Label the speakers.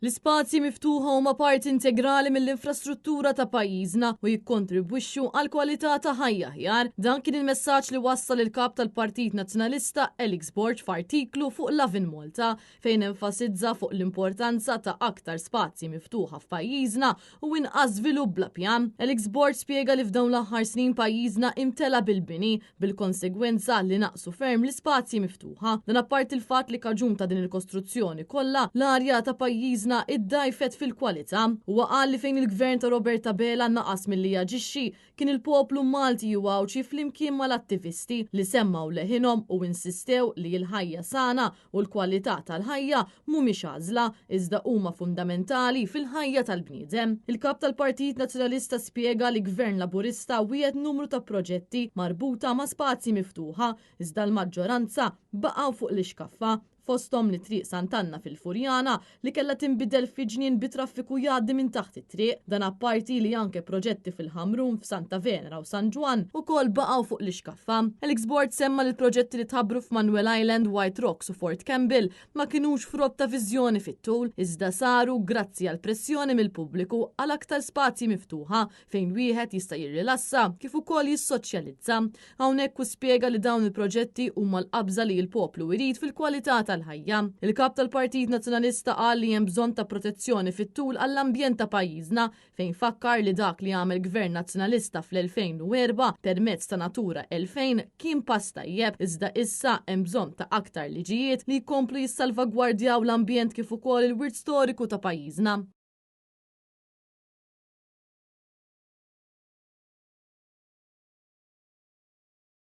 Speaker 1: L-ispazji miftuħa huma parti integrali mill-infrastruttura ta' pajjiżna u jikkontribwixxu għal kwalità ta' ħajja aħjar. Dan kien il-messaġġ li wassal il-kap tal-Partit Nazzjonalista Elix Borg f'artiklu fuq Lovin Malta fejn enfasizza fuq l-importanza ta' aktar spazji miftuħa f'pajjiżna u inqas żvilupp bla pjan. Elix Borg spjega li f'dawn l-aħħar snin pajjiżna imtela bil-bini bil-konsegwenza li naqsu ferm l-ispazji miftuħa. Dan apparti il-fatt li kaġun ta' din il-kostruzzjoni kollha l-arja ta' pajjiżna id-dajfet fil-kwalità u qal li fejn il-gvern ta' Roberta Bela naqas milli jaġixxi kien il-poplu Malti u għawċi flimkien mal-attivisti li semmaw leħinhom u insistew li l-ħajja sana u l-kwalità tal-ħajja mhumiex għażla iżda huma fundamentali fil-ħajja tal-bniedem. Il-kap tal-Partit Nazzjonalista spjega li gvern Laburista wiegħed numru ta' proġetti marbuta ma' spazji miftuħa iżda l-maġġoranza baqgħu fuq l-ixkaffa. Fostom li triq Sant'Anna fil-Furjana li kella tinbidel fi ġnien bitraffiku jgħaddi minn taħt it-triq, dan apparti li anke proġetti fil-Ħamrun f'Santa Venera u San Ġwan ukoll baqgħu fuq l-ixkaffa. Elix Borg semma li l-proġetti li tħabbru f'Manuel Island, White Rocks u Fort Campbell ma kinux frott ta' viżjoni fit-tul, iżda saru grazzi għal pressjoni mill-pubbliku għal aktar spazji miftuħa fejn wieħed jista' jirrilassa kif ukoll jissoċjalizza. Hawnhekk spjega li dawn il-proġetti huma l-qabża li l-poplu jrid fil-kwalità tal-ħajja. Il-kap tal-Partit Nazzjonalista qal li hemm bżonn ta' protezzjoni fit-tul għall-ambjent ta' pajjiżna fejn fakkar li dak li għamel Gvern Nazzjonalista fl-2004 permezz ta' Natura 2000 kien pass tajjeb iżda issa hemm bżonn ta' aktar liġijiet li jkomplu jissalvagwardjaw l-ambjent kif ukoll il-wirt storiku ta' pajjiżna.